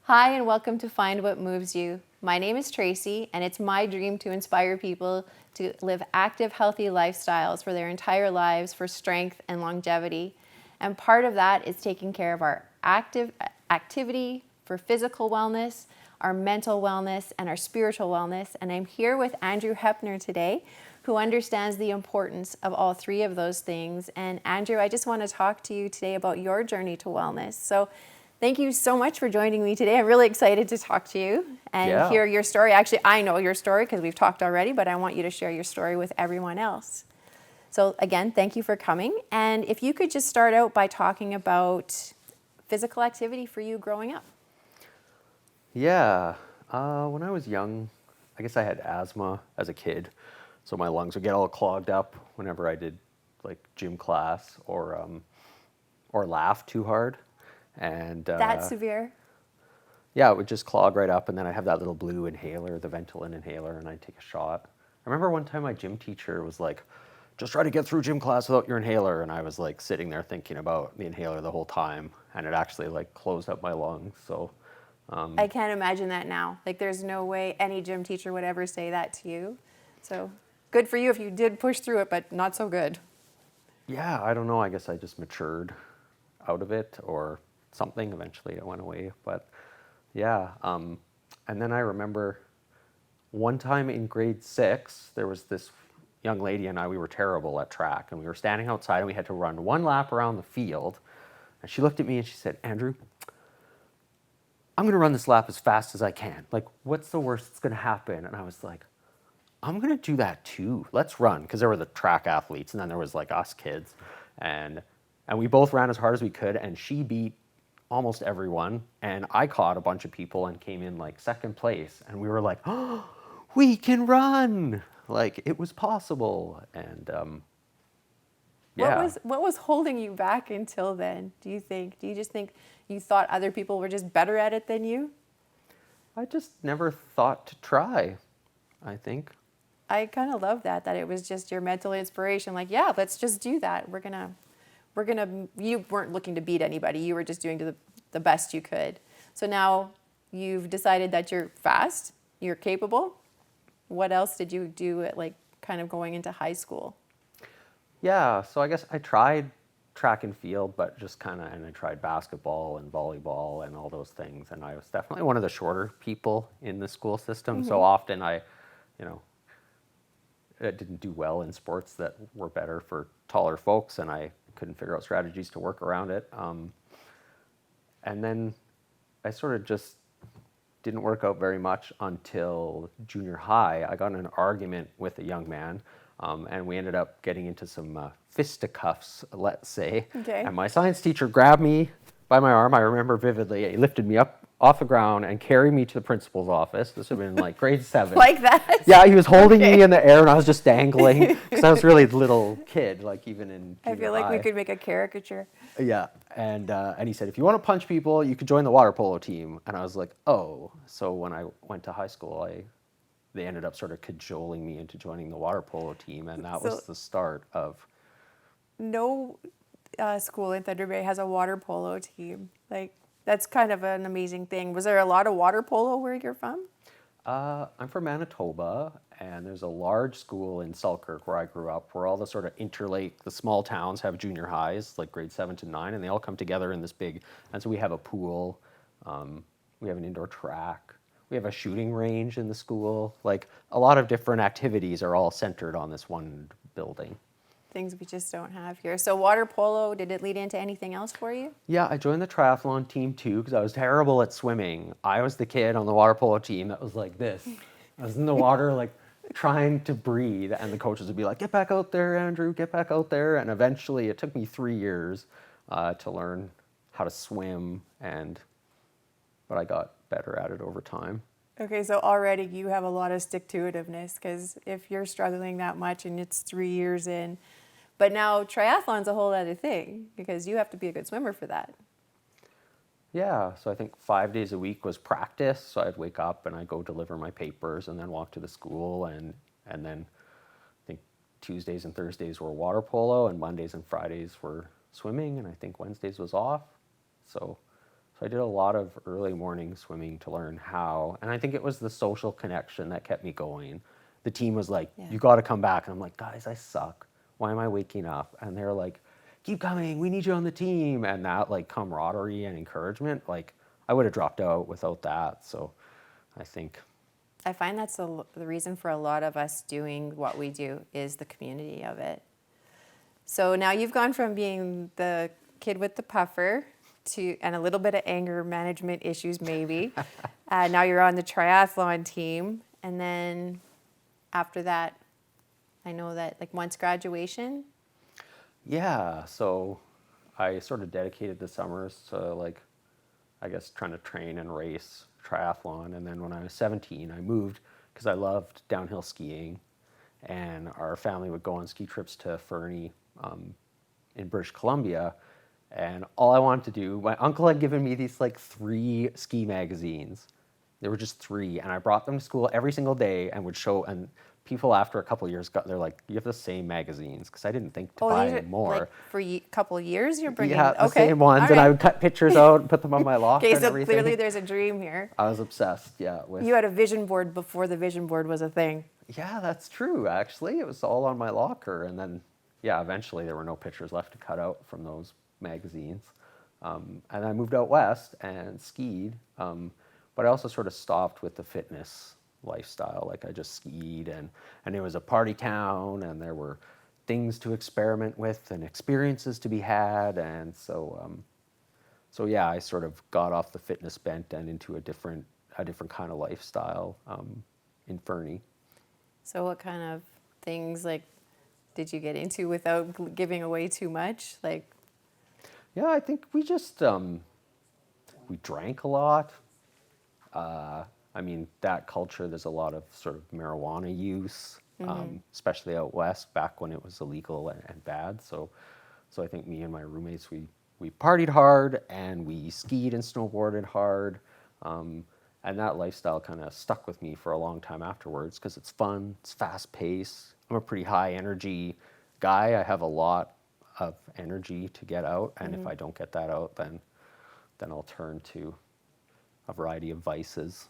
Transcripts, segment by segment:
Hi, and welcome to Find What Moves You. My name is Tracy, and it's my dream to inspire people to live active, healthy lifestyles for their entire lives for strength and longevity. And part of that is taking care of our activity for physical wellness, our mental wellness, and our spiritual wellness. And I'm here with Andrew Heppner today, who understands the importance of all three of those things. And Andrew, I just want to talk to you today about your journey to wellness. So thank you so much for joining me today. I'm really excited to talk to you and hear your story. Actually, I know your story because we've talked already, but I want you to share your story with everyone else. So again, thank you for coming. And if you could just start out by talking about physical activity for you growing up. Yeah, when I was young, I guess I had asthma as a kid, so my lungs would get all clogged up whenever I did like gym class or laugh too hard, and That's severe. yeah, it would just clog right up, and then I have that little blue inhaler, the Ventolin inhaler, and I'd take a shot. I remember one time my gym teacher was like, "Just try to get through gym class without your inhaler," and I was like sitting there thinking about the inhaler the whole time, and it actually like closed up my lungs. So. I can't imagine that now. Like, there's no way any gym teacher would ever say that to you. So good for you if you did push through it, but not so good. Yeah, I don't know. I guess I just matured out of it or something. Eventually it went away. But yeah. And then I remember one time in grade 6, there was this young lady and I, we were terrible at track. And we were standing outside and we had to run one lap around the field. And she looked at me and she said, "Andrew, I'm going to run this lap as fast as I can. Like, what's the worst that's going to happen?" And I was like, "I'm going to do that too. Let's run." Because there were the track athletes and then there was like us kids. And we both ran as hard as we could. And she beat almost everyone. And I caught a bunch of people and came in like second place. And we were like, "Oh, we can run." Like, it was possible. And yeah. What was holding you back until then, do you think? Do you just think you thought other people were just better at it than you? I just never thought to try, I think. I kind of love that it was just your mental inspiration. Like, yeah, let's just do that. You weren't looking to beat anybody. You were just doing the best you could. So now you've decided that you're fast, you're capable. What else did you do at like kind of going into high school? Yeah, so I guess I tried track and field, but just kind of, and I tried basketball and volleyball and all those things. And I was definitely one of the shorter people in the school system. So often you know, I didn't do well in sports that were better for taller folks, and I couldn't figure out strategies to work around it. And then I sort of just didn't work out very much until junior high. I got in an argument with a young man, and we ended up getting into some fisticuffs, let's say. Okay. And my science teacher grabbed me by my arm. I remember vividly. He lifted me up off the ground and carried me to the principal's office. This would have been like grade 7. Like that? Yeah, he was holding me in the air and I was just dangling because I was really a little kid, like even in junior I feel like we high. could make a caricature. Yeah, and he said, "If you want to punch people, you could join the water polo team." And I was like, "Oh." So when I went to high school, they ended up sort of cajoling me into joining the water polo team, and that was the start of. No school in Thunder Bay has a water polo team. Like, that's kind of an amazing thing. Was there a lot of water polo where you're from? I'm from Manitoba, and there's a large school in Selkirk where I grew up, where all the sort of the small towns have junior highs, like grade 7 to 9, and they all come together in this big. And so we have a pool, we have an indoor track, we have a shooting range in the school. Like a lot of different activities are all centered on this one building. Things we just don't have here. So water polo, did it lead into anything else for you? Yeah, I joined the triathlon team too because I was terrible at swimming. I was the kid on the water polo team that was like this. I was in the water like trying to breathe, and the coaches would be like, "Get back out there, Andrew, get back out there." And eventually it took me 3 years to learn how to swim, but I got better at it over time. Okay, so already you have a lot of stick-to-itiveness, because if you're struggling that much and it's 3 years in, but now triathlon's a whole other thing because you have to be a good swimmer for that. Yeah, so I think 5 days a week was practice. So I'd wake up and I'd go deliver my papers and then walk to the school, and then I think Tuesdays and Thursdays were water polo, and Mondays and Fridays were swimming, and I think Wednesdays was off. So So I did a lot of early morning swimming to learn how, and I think it was the social connection that kept me going. The team was like, Yeah. "You got to come back," and I'm like, "Guys, I suck. Why am I waking up?" And they're like, "Keep coming. We need you on the team." And that like camaraderie and encouragement, like I would have dropped out without that. So I think, I find that's the reason for a lot of us doing what we do is the community of it. So now you've gone from being the kid with the puffer to, and a little bit of anger management issues maybe. Now you're on the triathlon team. And then after that, I know that like once graduation. yeah. So I sort of dedicated the summers to like, I guess, trying to train and race triathlon. And then when I was 17, I moved because I loved downhill skiing. And our family would go on ski trips to Fernie in British Columbia. And all I wanted to do, my uncle had given me these like 3 ski magazines. There were just 3, and I brought them to school every single day and would show. And people after a couple of years they're like, "You have the same magazines," because I didn't think to Oh, buy these are more. like for a couple of years you're bringing. Yeah, the Okay. same ones, All and I right. would cut pictures out and put them on my locker Okay, and so everything. clearly there's a dream here. I was obsessed, yeah, with. You had a vision board before the vision board was a thing. Yeah, that's true. Actually, it was all on my locker, and then, yeah, eventually there were no pictures left to cut out from those magazines. And I moved out west and skied, but I also sort of stopped with the fitness lifestyle. Like I just skied, and it was a party town, and there were things to experiment with and experiences to be had, and so yeah, I sort of got off the fitness bent and into a different kind of lifestyle in Fernie. So what kind of things like did you get into without giving away too much? Like, Yeah, I think we just we drank a lot. I mean, that culture, there's a lot of sort of marijuana use, especially out west back when it was illegal and bad. So I think me and my roommates, we partied hard and we skied and snowboarded hard. And that lifestyle kind of stuck with me for a long time afterwards because it's fun, it's fast paced. I'm a pretty high energy guy. I have a lot of energy to get out, and if I don't get that out, then I'll turn to a variety of vices.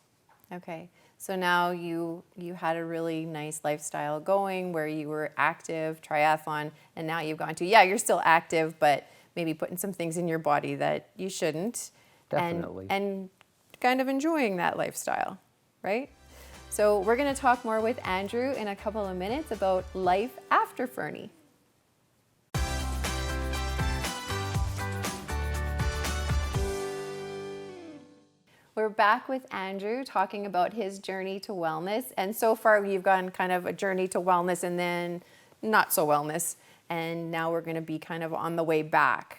okay. So now you had a really nice lifestyle going where you were active, triathlon, and now you've gone to, yeah, you're still active, but maybe putting some things in your body that you shouldn't. Definitely. And kind of enjoying that lifestyle, right? So we're going to talk more with Andrew in a couple of minutes about life after Fernie. We're back with Andrew talking about his journey to wellness. And so far, you've gone kind of a journey to wellness and then not so wellness. And now we're going to be kind of on the way back.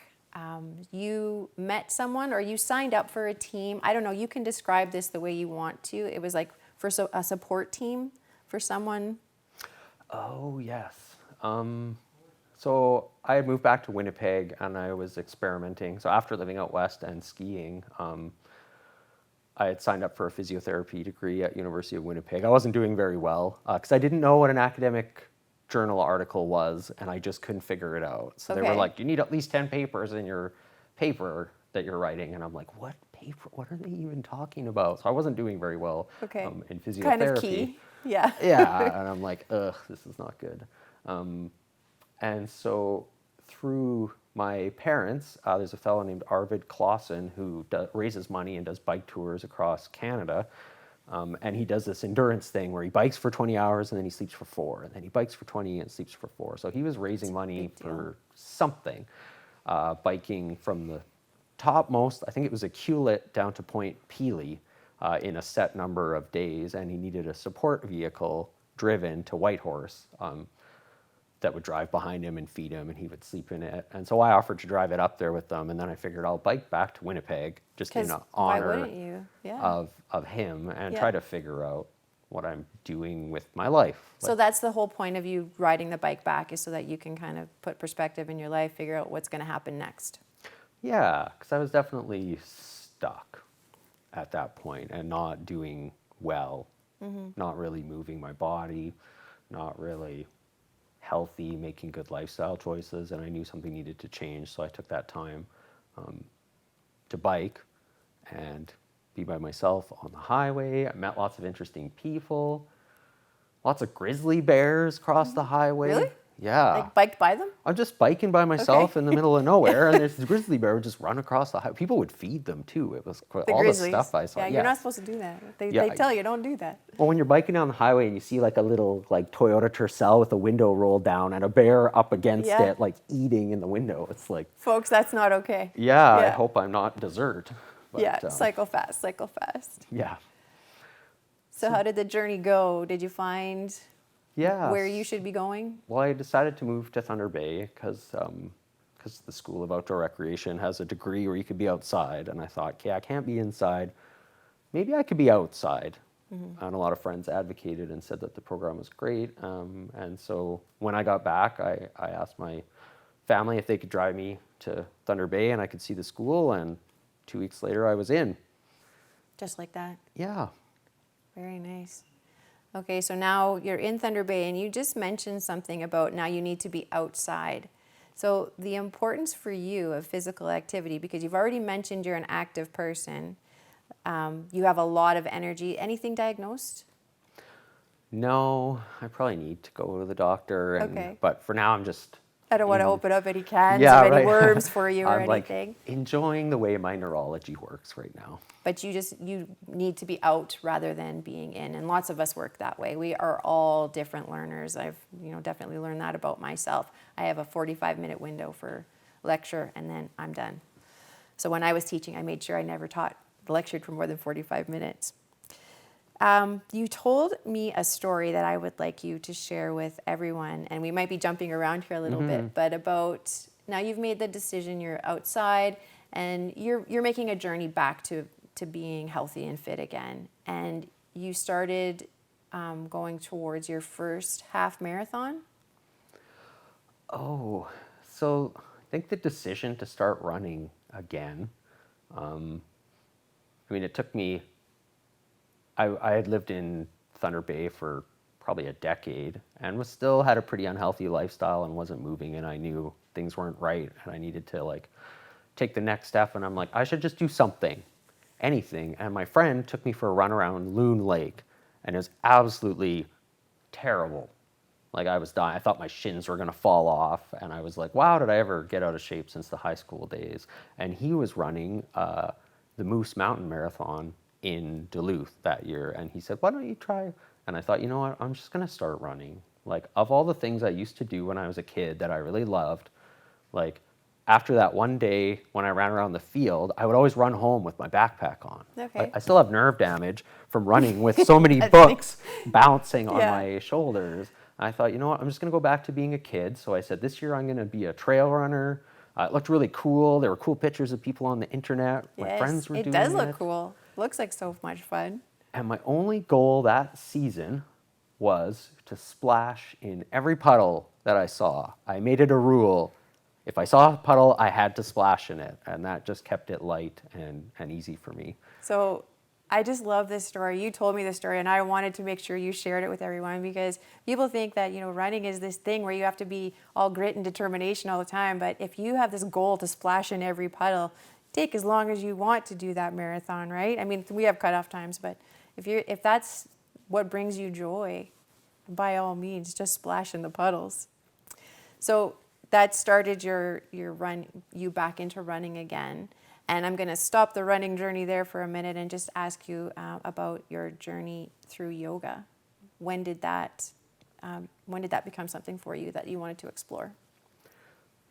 You met someone or you signed up for a team. I don't know, you can describe this the way you want to. It was like for a support team for someone. Oh, yes. So I had moved back to Winnipeg and I was experimenting. So after living out west and skiing, I had signed up for a physiotherapy degree at University of Winnipeg. I wasn't doing very well because I didn't know what an academic journal article was, and I just couldn't figure it out. So they were Okay. like, "You need at least 10 papers in your paper that you're writing," and I'm like, "What paper? What are they even talking about?" So I wasn't doing very well Okay. in physiotherapy. Kind of key. Yeah. Yeah, and I'm like, ugh, this is not good. And so through my parents, there's a fellow named Arvid Clausen who raises money and does bike tours across Canada. And he does this endurance thing where he bikes for 20 hours and then he sleeps for 4, and then he bikes for 20 and sleeps for 4. So he was raising money for something, biking from the topmost, I think it was a Hewlett, down to Point Pelee in a set number of days, and he needed a support vehicle driven to Whitehorse that would drive behind him and feed him, and he would sleep in it. And so I offered to drive it up there with them, and then I figured I'll bike back to Winnipeg just in 'Cause why honor wouldn't you? Yeah. of him and Yeah. try to figure out what I'm doing with my life. So that's the whole point of you riding the bike back, is so that you can kind of put perspective in your life, figure out what's going to happen next. Yeah, because I was definitely stuck at that point and not doing well, not really moving my body, not really healthy, making good lifestyle choices, and I knew something needed to change, so I took that time to bike. and be by myself on the highway. I met lots of interesting people. Lots of grizzly bears cross the highway. Really? Yeah. Like biked by them? I'm just biking by myself Okay. in the middle of nowhere, and this grizzly bear would just run across the highway. People would feed them too. It was The all the grizzlies. stuff I saw. Yeah, you're not supposed to do that. They Yeah. tell you don't do that. Well, when you're biking down the highway and you see like a little like Toyota Tercel with a window rolled down and a bear up against Yeah. it, like eating in the window, it's like, Folks, that's not okay. yeah, I Yeah. hope I'm not dessert. But, Yeah, cycle fast, cycle fast. yeah. So how did the journey go? Did you find Yeah. where you should be going? Well, I decided to move to Thunder Bay because the School of Outdoor Recreation has a degree where you could be outside, and I thought, okay, I can't be inside. Maybe I could be outside. And a lot of friends advocated and said that the program was great. And so when I got back, I asked my family if they could drive me to Thunder Bay and I could see the school. And 2 weeks later, I was in. Just like that. Yeah. Very nice. Okay, so now you're in Thunder Bay, and you just mentioned something about now you need to be outside. So the importance for you of physical activity, because you've already mentioned you're an active person, you have a lot of energy. Anything diagnosed? No, I probably need to go to the doctor. Okay. But for now, I'm just I don't want to open up any cans Yeah, of any right. worms for you or I'm like anything. enjoying the way my neurology works right now. But you need to be out rather than being in, and lots of us work that way. We are all different learners. I've definitely learned that about myself. I have a 45-minute window for lecture, and then I'm done. So when I was teaching, I made sure I never lectured for more than 45 minutes. You told me a story that I would like you to share with everyone, and we might be jumping around here a little bit, but about now you've made the decision, you're outside, and you're making a journey back to being healthy and fit again. And you started going towards your first half marathon. Oh, so I think the decision to start running again, it took me, I had lived in Thunder Bay for probably a decade and still had a pretty unhealthy lifestyle and wasn't moving, and I knew things weren't right and I needed to take the next step, and I'm like, I should just do something, anything. And my friend took me for a run around Loon Lake, and it was absolutely terrible. Like, I was dying. I thought my shins were going to fall off, and I was like, wow, did I ever get out of shape since the high school days? And he was running the Moose Mountain Marathon in Duluth that year, and he said, why don't you try? And I thought, you know what, I'm just going to start running. Like, of all the things I used to do when I was a kid that I really loved, like, after that one day when I ran around the field, I would always run home with my backpack on. Okay. I still have nerve damage from running with so many books bouncing on Yeah. my shoulders. I thought, you know what, I'm just going to go back to being a kid. So I said, this year I'm going to be a trail runner. It looked really cool. There were cool pictures of people on the internet. My friends were doing it. It does look cool. Looks like so much fun. And my only goal that season was to splash in every puddle that I saw. I made it a rule. If I saw a puddle, I had to splash in it. And that just kept it light and easy for me. So I just love this story. You told me this story, and I wanted to make sure you shared it with everyone, because people think that, running is this thing where you have to be all grit and determination all the time. But if you have this goal to splash in every puddle, take as long as you want to do that marathon, right? I mean, we have cutoff times, but if that's what brings you joy, by all means, just splash in the puddles. So that started you back into running again. And I'm going to stop the running journey there for a minute and just ask you about your journey through yoga. When did that become something for you that you wanted to explore?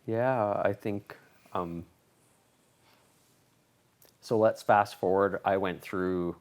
Yeah, I think, so let's fast forward. I went through,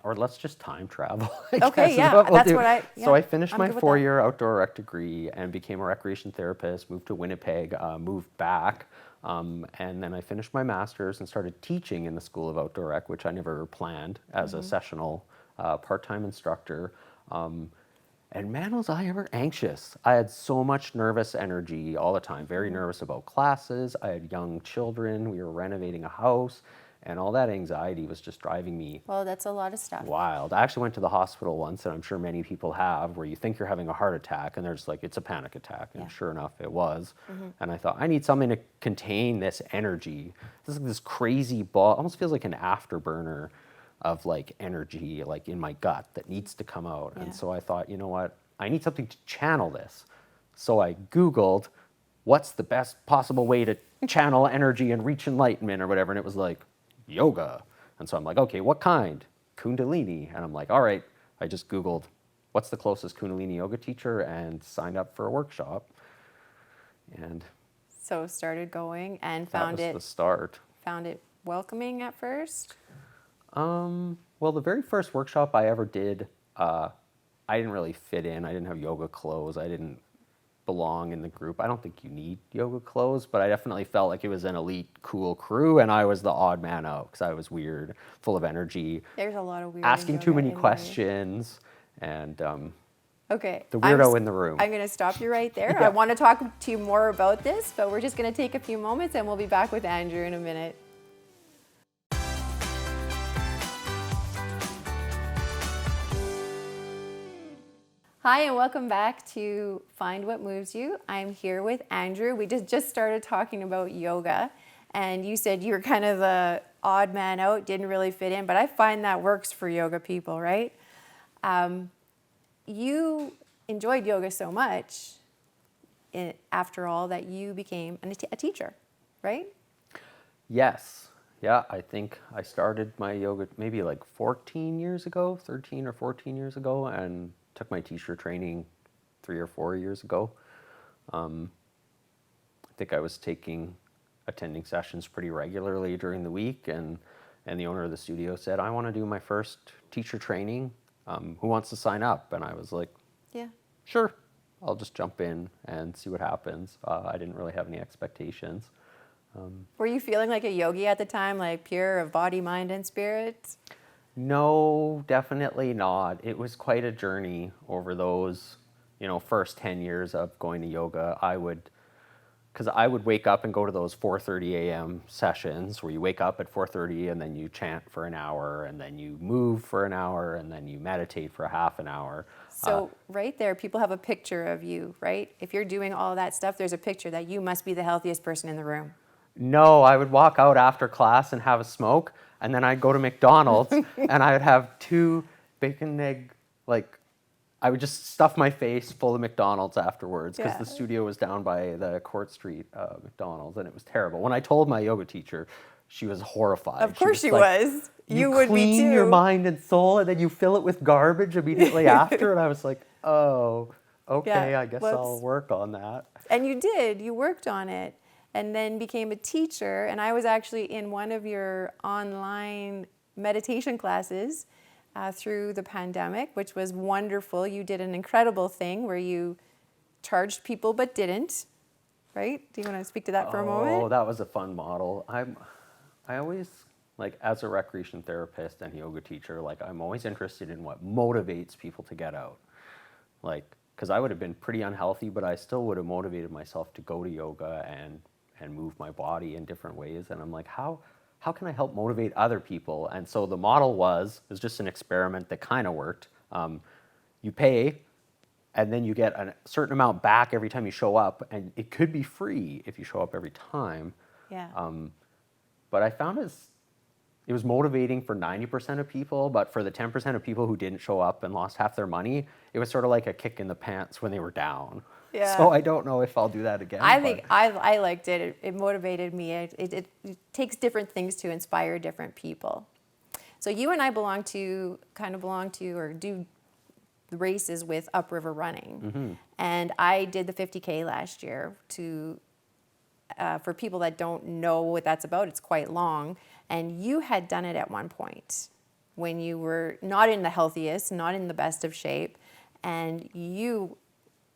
or let's just time travel. Okay, yeah, that's what I, So I finished I'm my good with that. 4-year outdoor rec degree and became a recreation therapist, moved to Winnipeg, moved back, and then I finished my master's and started teaching in the School of Outdoor Rec, which I never planned, as a sessional part-time instructor. And man, was I ever anxious. I had so much nervous energy all the time, very nervous about classes. I had young children. We were renovating a house. And all that anxiety was just driving me Well, that's a lot of stuff. wild. I actually went to the hospital once, and I'm sure many people have, where you think you're having a heart attack, and there's like, it's a panic attack. And Yeah. sure enough, it was. And I thought, I need something to contain this energy. This crazy ball, almost feels like an afterburner of like energy, like in my gut that needs to come out. Yeah. And so I thought, you know what? I need something to channel this. So I Googled, what's the best possible way to channel energy and reach enlightenment or whatever. And it was like, yoga. And so I'm like, okay, what kind? Kundalini. And I'm like, all right. I just Googled, what's the closest Kundalini yoga teacher, and signed up for a workshop. And So started going and that was the start. found it welcoming at first. Well, the very first workshop I ever did, I didn't really fit in. I didn't have yoga clothes. I didn't belong in the group. I don't think you need yoga clothes, but I definitely felt like it was an elite, cool crew, and I was the odd man out because I was weird, full of energy, There's a lot of weird. asking too many anyway. questions, and Okay. the weirdo in the room. I'm going to stop you right there. Yeah. I want to talk to you more about this, but we're just going to take a few moments and we'll be back with Andrew in a minute. Hi, and welcome back to Find What Moves You. I'm here with Andrew. We just started talking about yoga, and you said you were kind of the odd man out, didn't really fit in, but I find that works for yoga people, right? You enjoyed yoga so much after all that you became a teacher, right? Yes. Yeah, I think I started my yoga maybe like 14 years ago, 13 or 14 years ago, and took my teacher training 3 or 4 years ago. I think I was attending sessions pretty regularly during the week, and the owner of the studio said, I want to do my first teacher training. Who wants to sign up? And I was like, Yeah. sure, I'll just jump in and see what happens. I didn't really have any expectations. Were you feeling like a yogi at the time, like pure of body, mind, and spirit? No, definitely not. It was quite a journey over those, first 10 years of going to yoga. Because I would wake up and go to those 4:30 a.m. sessions where you wake up at 4:30 and then you chant for an hour, and then you move for an hour, and then you meditate for half an hour. So right there, people have a picture of you, right? If you're doing all that stuff, there's a picture that you must be the healthiest person in the room. No, I would walk out after class and have a smoke, and then I'd go to McDonald's and I would have 2 bacon egg, I would just stuff my face full of McDonald's afterwards because Yeah. the studio was down by the Court Street McDonald's, and it was terrible. When I told my yoga teacher, she was horrified. Of course she like, was. You You would be clean your too." mind and soul, and then you fill it with garbage immediately after. And I was like, oh, okay, Yeah, I guess let's- I'll work on that. And you did. You worked on it and then became a teacher. And I was actually in one of your online meditation classes through the pandemic, which was wonderful. You did an incredible thing where you charged people but didn't, right? Do you want to speak to that for a Oh, moment? that was a fun model. I always, as a recreation therapist and yoga teacher, I'm always interested in what motivates people to get out. Because I would have been pretty unhealthy, but I still would have motivated myself to go to yoga and move my body in different ways. And I'm like, how can I help motivate other people? And so the model was just an experiment that kind of worked. You pay, and then you get a certain amount back every time you show up, and it could be free if you show up every time. Yeah. But I found it was motivating for 90% of people, but for the 10% of people who didn't show up and lost half their money, it was sort of like a kick in the pants when they were down. Yeah. So I don't know if I'll do that again. I think I liked it. It motivated me. It takes different things to inspire different people. So you and I belong to or do the races with Upriver Running. Mm-hmm. And I did the 50K last year for people that don't know what that's about, it's quite long. And you had done it at one point when you were not in the healthiest, not in the best of shape. And you,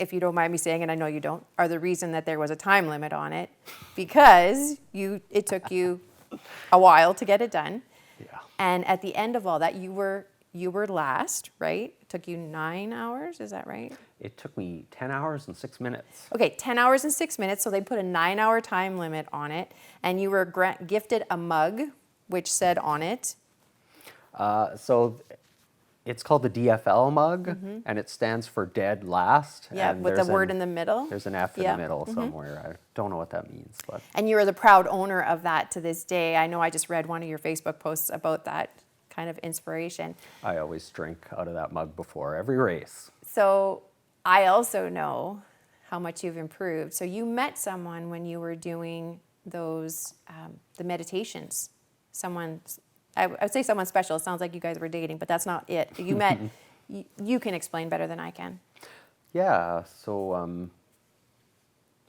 if you don't mind me saying, and I know you don't, are the reason that there was a time limit on it because it took you a while to get it done. Yeah. And at the end of all that, you were last, right? It took you 9 hours, is that right? It took me 10 hours and 6 minutes. Okay, 10 hours and 6 minutes, so they put a 9-hour time limit on it, and you were gifted a mug which said on it. So it's called the DFL mug, and it stands for Dead Last. Yeah, and with the there's word in the middle. There's an F in Yeah. the middle somewhere. I don't know what that means, but And you are the proud owner of that to this day. I know I just read one of your Facebook posts about that kind of inspiration. I always drink out of that mug before every race. So I also know how much you've improved. So you met someone when you were doing those, the meditations. I would say someone special. It sounds like you guys were dating, but that's not it. You met, you can explain better than I can. Yeah, so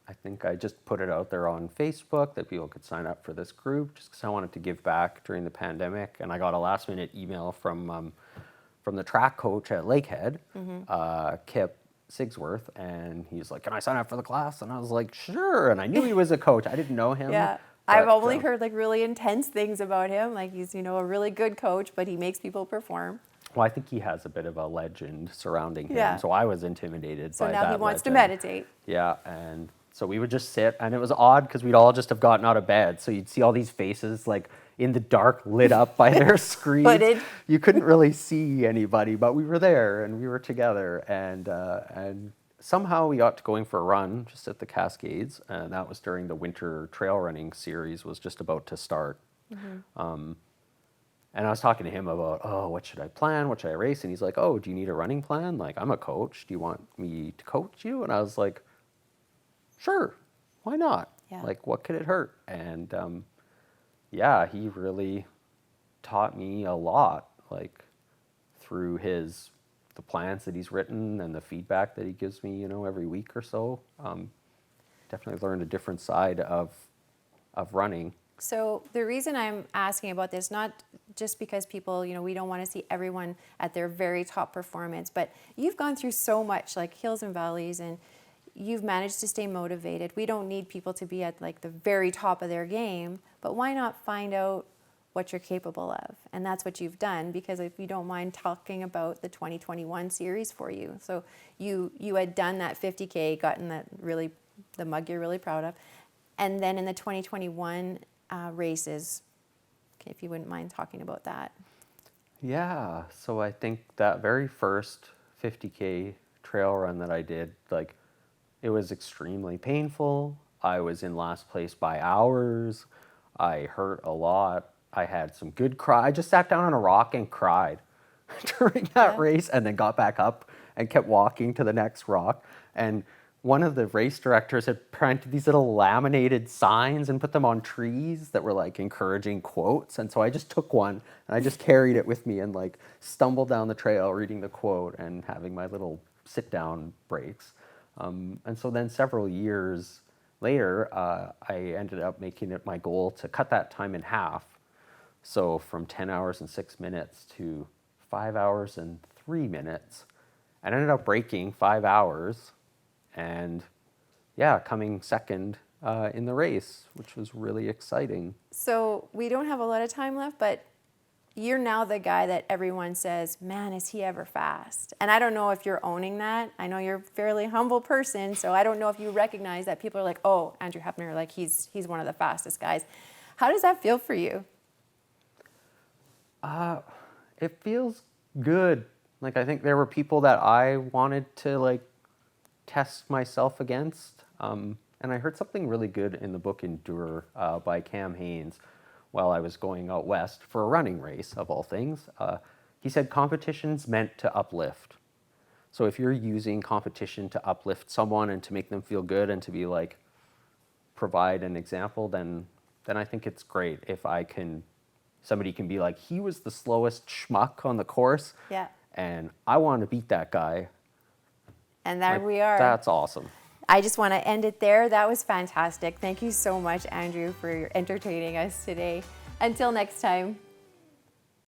I think I just put it out there on Facebook that people could sign up for this group just because I wanted to give back during the pandemic. And I got a last minute email from the track coach at Lakehead, Kip Sigsworth, and he's like, "Can I sign up for the class?" And I was like, "Sure." And I knew he was a coach. I didn't know him. Yeah. but, I've only heard like really intense things about him. Like he's, a really good coach, but he makes people perform. Well, I think he has a bit of a legend surrounding him. Yeah. So I was intimidated So by now that he wants to legend. meditate. Yeah, and so we would just sit, and it was odd because we'd all just have gotten out of bed. So you'd see all these faces like in the dark, lit up by their screens. Hooded. You couldn't really see anybody, but we were there and we were together, and somehow we got to going for a run just at the Cascades, and that was during the winter trail running series was just about to start. And I was talking to him about, what should I plan? What should I race? And he's like, do you need a running plan? Like, I'm a coach. Do you want me to coach you? And I was like, sure, why not? Yeah. Like, what could it hurt? And he really taught me a lot, like through the plans that he's written and the feedback that he gives me, every week or so. Definitely learned a different side of running. So the reason I'm asking about this, not just because people, we don't want to see everyone at their very top performance, but you've gone through so much, like hills and valleys, and you've managed to stay motivated. We don't need people to be at like the very top of their game, but why not find out what you're capable of? And that's what you've done, because if you don't mind talking about the 2021 series for you. So you had done that 50K, gotten the mug you're really proud of. And then in the 2021 races, if you wouldn't mind talking about that. Yeah, so I think that very first 50K trail run that I did, like, it was extremely painful. I was in last place by hours. I hurt a lot. I had some good cry. I just sat down on a rock and cried during that race, and then got back up and kept walking to the next rock. And one of the race directors had printed these little laminated signs and put them on trees that were like encouraging quotes. And so I just took one and I just carried it with me and like stumbled down the trail reading the quote and having my little sit down breaks. And so then several years later, I ended up making it my goal to cut that time in half. So from 10 hours and 6 minutes to 5 hours and 3 minutes. And I ended up breaking 5 hours. And coming second in the race, which was really exciting. So we don't have a lot of time left, but you're now the guy that everyone says, man, is he ever fast? And I don't know if you're owning that. I know you're a fairly humble person, so I don't know if you recognize that people are like, oh, Andrew Heppner, like he's one of the fastest guys. How does that feel for you? It feels good. Like, I think there were people that I wanted to like test myself against. And I heard something really good in the book Endure by Cam Haines while I was going out west for a running race, of all things. He said competition's meant to uplift. So if you're using competition to uplift someone and to make them feel good and to be like, provide an example, then I think it's great if somebody can be like, he was the slowest schmuck on the course. Yeah. And I want to beat that guy. And there Like, we are. That's awesome. I just want to end it there. That was fantastic. Thank you so much, Andrew, for entertaining us today. Until next time.